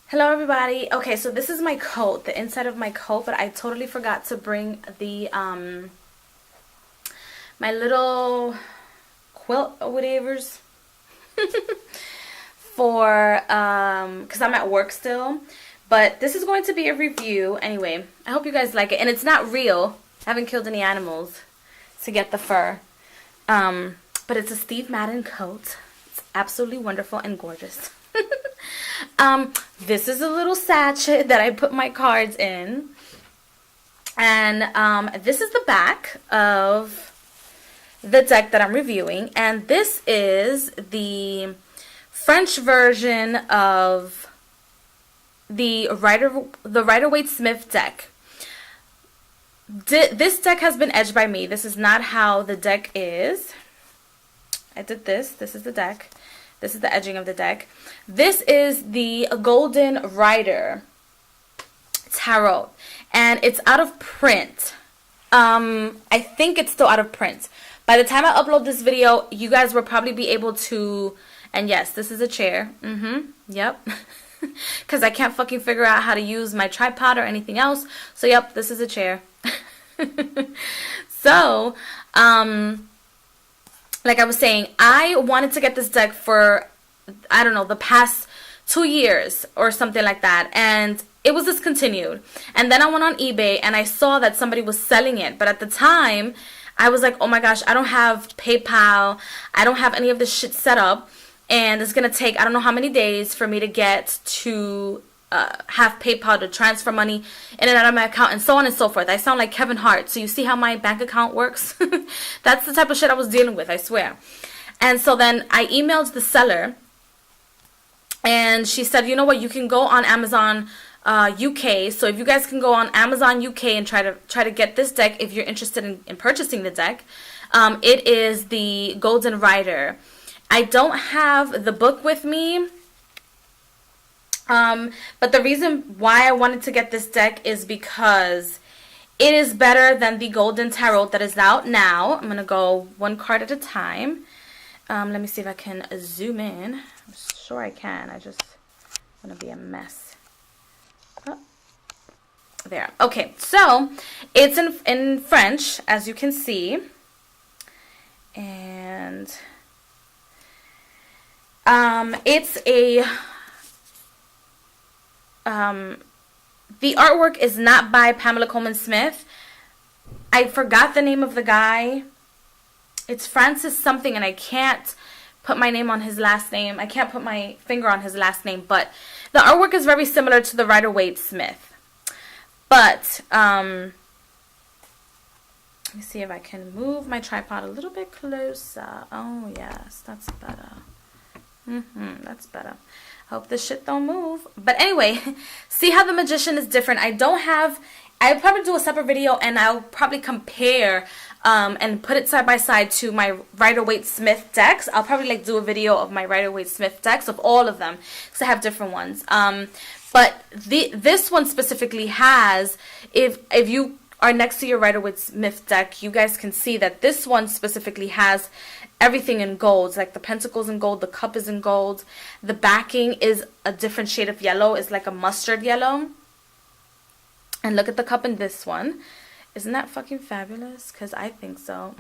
Hello everybody. Okay, so this is my coat, the inside of my coat, but I totally forgot to bring the my little quilt or whatever's for cuz I'm at work still. But this is going to be a review anyway. I hope you guys like it, and it's not real. I haven't killed any animals to get the fur. But it's a Steve Madden coat. It's absolutely wonderful and gorgeous. This is a little sachet that I put my cards in, and this is the back of the deck that I'm reviewing, and this is the French version of the Rider-Waite-Smith deck. This deck has been edged by me. This is not how the deck is. I did this. This is the deck. This is the edging of the deck. This is the Golden Rider Tarot, and it's out of print. I think it's still out of print. By the time I upload this video, you guys will probably be able to, and yes, this is a chair. Yep. Because I can't fucking figure out how to use my tripod or anything else. So, yep, this is a chair. So, like I was saying, I wanted to get this deck for, I don't know, the past 2 years or something like that. And it was discontinued. And then I went on eBay and I saw that somebody was selling it. But at the time, I was like, oh my gosh, I don't have PayPal. I don't have any of this shit set up. And it's going to take, I don't know how many days for me to get to have PayPal to transfer money in and out of my account and so on and so forth. I sound like Kevin Hart. So you see how my bank account works? That's the type of shit I was dealing with, I swear. And so then I emailed the seller, and she said, you know what, you can go on Amazon UK. So if you guys can go on Amazon UK and try to get this deck if you're interested in purchasing the deck. It is the Golden Rider. I don't have the book with me. But the reason why I wanted to get this deck is because it is better than the Golden Tarot that is out now. I'm going to go one card at a time. Let me see if I can zoom in. I'm sure I can. I just want to be a mess. Oh, there. Okay, so it's in French, as you can see. And it's a... the artwork is not by Pamela Coleman Smith. I forgot the name of the guy. It's Francis something, and I can't put my name on his last name. I can't put my finger on his last name, but the artwork is very similar to the Rider-Waite-Smith. But, let me see if I can move my tripod a little bit closer. Oh, yes, that's better. That's better. Hope this shit don't move. But anyway, see how the Magician is different. I'll probably do a separate video, and I'll probably compare and put it side by side to my Rider-Waite-Smith decks. I'll probably do a video of my Rider-Waite-Smith decks, of all of them, because I have different ones. But this one specifically has, if you are next to your Rider-Waite-Smith deck, you guys can see that this one specifically has everything in gold. Like the pentacles in gold, the cup is in gold. The backing is a different shade of yellow. It's like a mustard yellow. And look at the cup in this one. Isn't that fucking fabulous? Because I think so.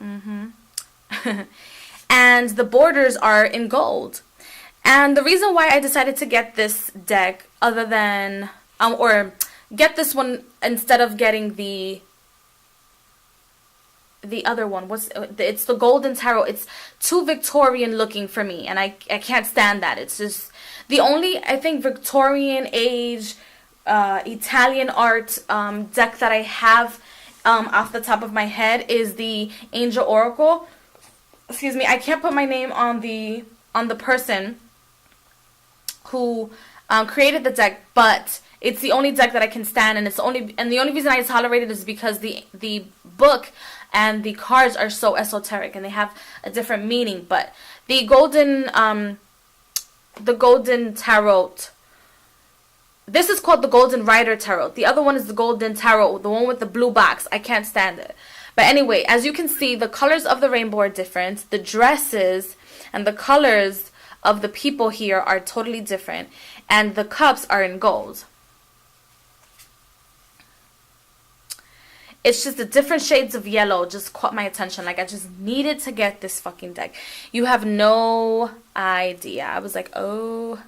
And the borders are in gold. And the reason why I decided to get this deck, other than, or get this one instead of getting the other one, it's the Golden Tarot. It's too Victorian looking for me, and I can't stand that. It's just the only, I think, Victorian age Italian art deck that I have off the top of my head is the Angel Oracle. Excuse me, I can't put my name on the person who created the deck, but it's the only deck that I can stand, and the only reason I tolerate it is because the book and the cards are so esoteric and they have a different meaning. But the Golden Tarot, this is called the Golden Rider Tarot. The other one is the Golden Tarot, the one with the blue box. I can't stand it. But anyway, as you can see, the colors of the rainbow are different. The dresses and the colors of the people here are totally different, and the cups are in gold. It's just the different shades of yellow just caught my attention. Like, I just needed to get this fucking deck. You have no idea. I was like, oh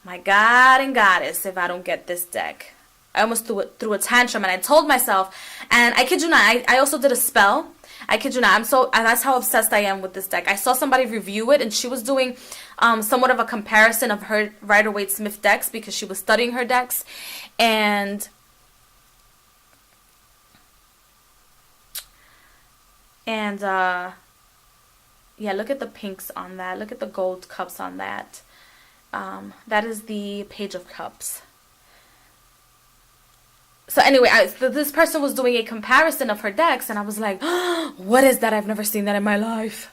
my God and Goddess, if I don't get this deck. I almost threw a tantrum, and I told myself, and I kid you not, I also did a spell. I kid you not, that's how obsessed I am with this deck. I saw somebody review it, and she was doing somewhat of a comparison of her Rider-Waite-Smith decks because she was studying her decks. And yeah, look at the pinks on that. Look at the gold cups on that. That is the Page of Cups. So anyway, this person was doing a comparison of her decks, and I was like, oh, what is that? I've never seen that in my life.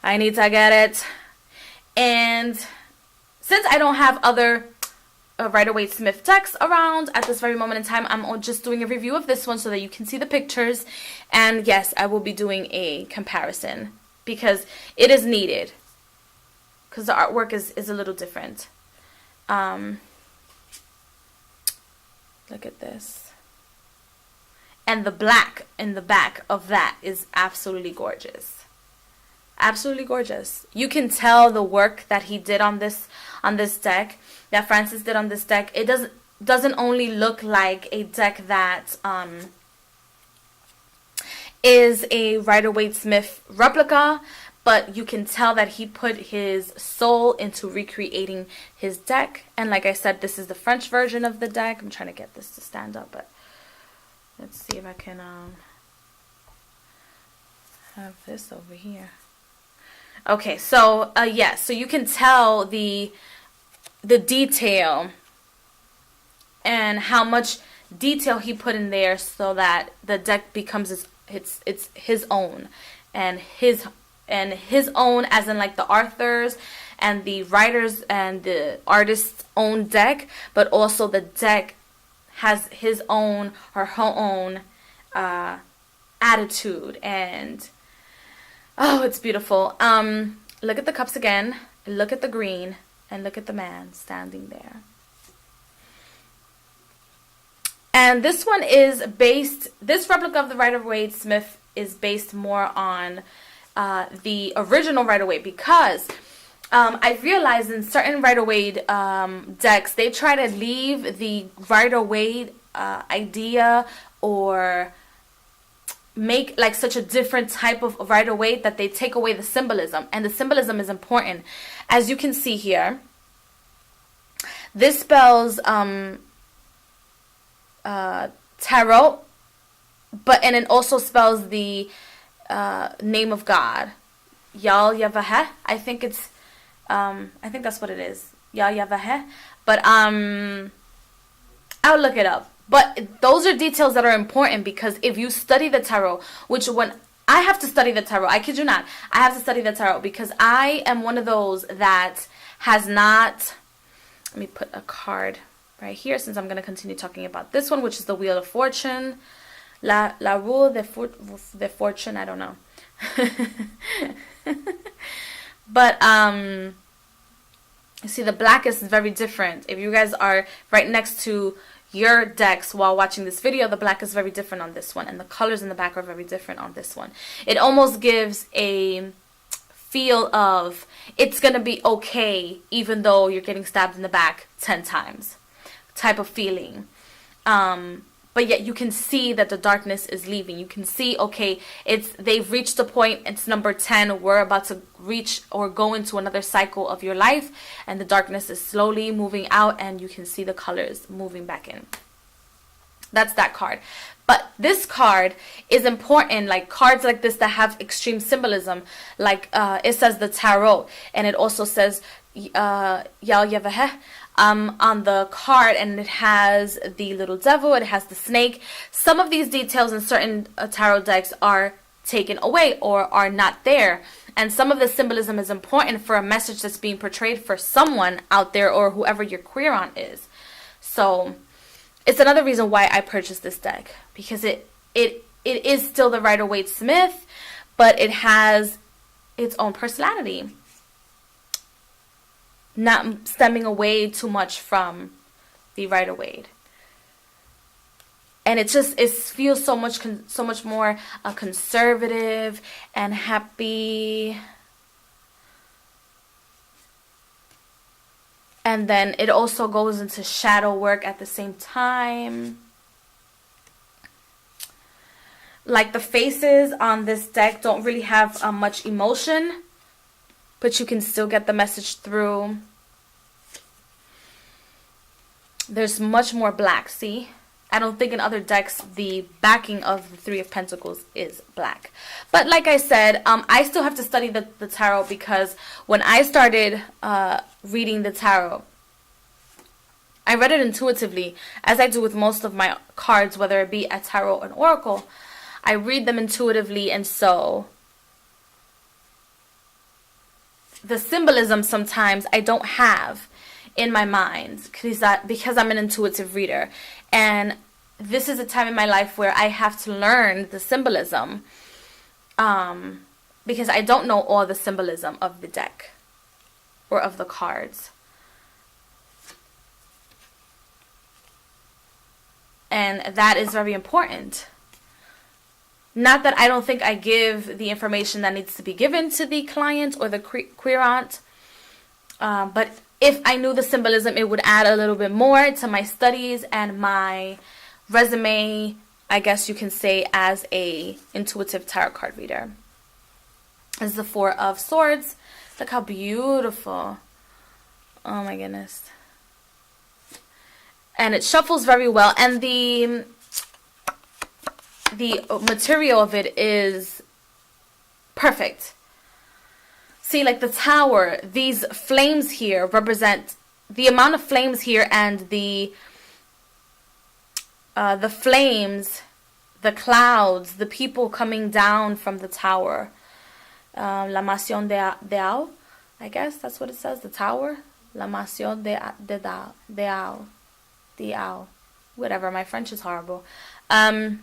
I need to get it. And since I don't have other Rider-Waite-Smith decks around at this very moment in time, I'm just doing a review of this one so that you can see the pictures. And yes, I will be doing a comparison because it is needed, because the artwork is a little different. Look at this. And the black in the back of that is absolutely gorgeous. Absolutely gorgeous. You can tell the work that he did on this deck, that Francis did on this deck. It doesn't only look like a deck that is a Rider-Waite-Smith replica, but you can tell that he put his soul into recreating his deck. And like I said, this is the French version of the deck. I'm trying to get this to stand up, but let's see if I can have this over here. Okay, so yes, so you can tell the detail and how much detail he put in there so that the deck becomes it's his own, and his own as in like the authors and the writers and the artist's own deck, but also the deck has his own or her own attitude, and oh, it's beautiful. Look at the cups again, look at the green, and look at the man standing there. And this one is based, this replica of the Rider-Waite-Smith is based more on the original Rider-Waite, because I realized in certain Rider-Waite decks, they try to leave the Rider-Waite idea or make like such a different type of Rider-Waite that they take away the symbolism, and the symbolism is important. As you can see here, this spells tarot, and it also spells the name of God, Yal Yavaheh. I think that's what it is, Yal Yavaheh. But I'll look it up. But those are details that are important, because if you study the tarot, which when I have to study the tarot, I kid you not, I have to study the tarot because I am one of those that has not, let me put a card right here since I'm going to continue talking about this one, which is the Wheel of Fortune. La Roue de Fortune, I don't know. But you see the black is very different. If you guys are right next to your decks while watching this video, the black is very different on this one, and the colors in the back are very different on this one. It almost gives a feel of it's gonna be okay even though you're getting stabbed in the back 10 times type of feeling. But yet you can see that the darkness is leaving. You can see, okay, they've reached a point, it's number 10, we're about to reach or go into another cycle of your life, and the darkness is slowly moving out, and you can see the colors moving back in. That's that card. But this card is important, like cards like this that have extreme symbolism, like it says the tarot, and it also says Yal Yavaheh on the card, and it has the little devil, it has the snake. Some of these details in certain tarot decks are taken away or are not there, and some of the symbolism is important for a message that's being portrayed for someone out there or whoever your querent is. So it's another reason why I purchased this deck, because it is still the Rider-Waite-Smith, but it has its own personality. not stemming away too much from the Rider-Waite. And it feels so much more conservative and happy. And then it also goes into shadow work at the same time. Like the faces on this deck don't really have much emotion, but you can still get the message through. There's much more black, see? I don't think in other decks the backing of the Three of Pentacles is black. But like I said, I still have to study the tarot, because when I started reading the tarot, I read it intuitively, as I do with most of my cards, whether it be a tarot or an oracle. I read them intuitively, and so the symbolism sometimes I don't have in my mind, because I'm an intuitive reader. And this is a time in my life where I have to learn the symbolism, because I don't know all the symbolism of the deck or of the cards. And that is very important. Not that I don't think I give the information that needs to be given to the client or the querent, but if I knew the symbolism, it would add a little bit more to my studies and my resume, I guess you can say, as a intuitive tarot card reader. This is the Four of Swords. Look how beautiful. Oh my goodness. And it shuffles very well, and the material of it is perfect. See, like the tower, these flames here represent the amount of flames here, and the flames, the clouds, the people coming down from the tower. La Mansión de Ao, I guess that's what it says, the tower. La Mansión de Ao. Whatever, my French is horrible. And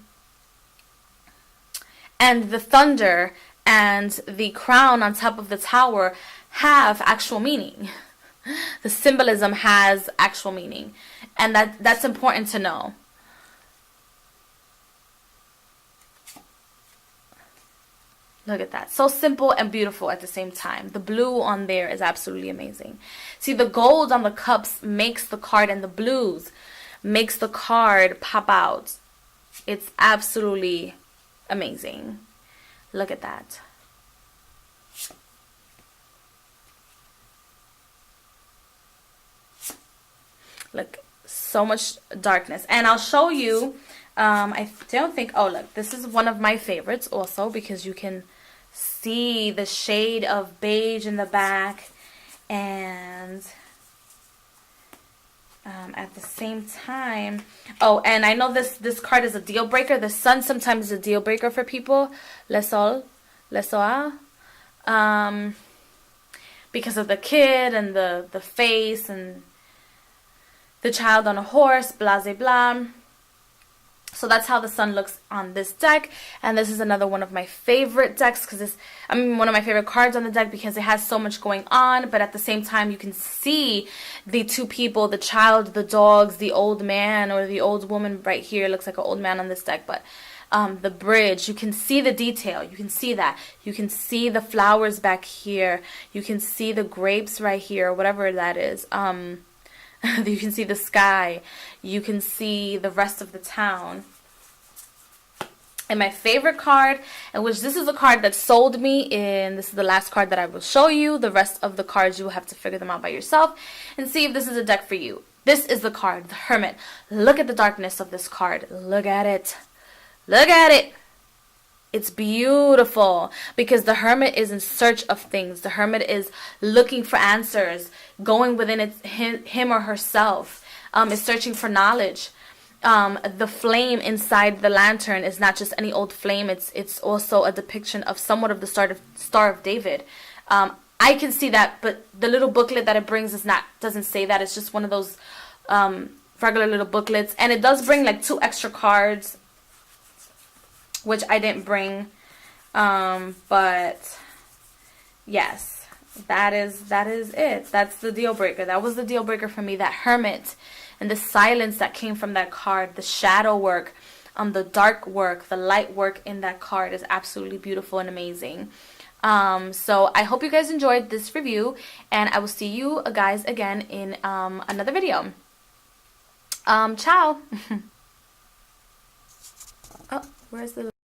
the thunder and the crown on top of the tower have actual meaning. The symbolism has actual meaning. And that's important to know. Look at that. So simple and beautiful at the same time. The blue on there is absolutely amazing. See, the gold on the cups makes the card, and the blues makes the card pop out. It's absolutely amazing. Look at that. Look, so much darkness. And I'll show you, I don't think, oh look, this is one of my favorites also, because you can see the shade of beige in the back, and at the same time, oh, and I know this card is a deal breaker. The sun sometimes is a deal breaker for people. Le Sol, because of the kid and the face and the child on a horse, blah, blah, blah. So that's how the sun looks on this deck. And this is another one of my favorite decks, because one of my favorite cards on the deck, because it has so much going on. But at the same time, you can see the two people, the child, the dogs, the old man or the old woman right here. It looks like an old man on this deck. But the bridge, you can see the detail. You can see that. You can see the flowers back here. You can see the grapes right here, whatever that is. You can see the sky. You can see the rest of the town. And my favorite card, and which this is a card that sold me, and this is the last card that I will show you. The rest of the cards, you will have to figure them out by yourself and see if this is a deck for you. This is the card, the Hermit. Look at the darkness of this card. Look at it. Look at it. It's beautiful, because the Hermit is in search of things. The Hermit is looking for answers, going within him or herself, is searching for knowledge. The flame inside the lantern is not just any old flame. It's also a depiction of somewhat of the Star of David. I can see that, but the little booklet that it brings doesn't say that. It's just one of those regular little booklets, and it does bring like 2 extra cards, which I didn't bring, but yes, that is it. That's the deal breaker. That was the deal breaker for me. That Hermit and the silence that came from that card, the shadow work, the dark work, the light work in that card is absolutely beautiful and amazing. So I hope you guys enjoyed this review, and I will see you guys again in another video. Ciao. Oh, where's the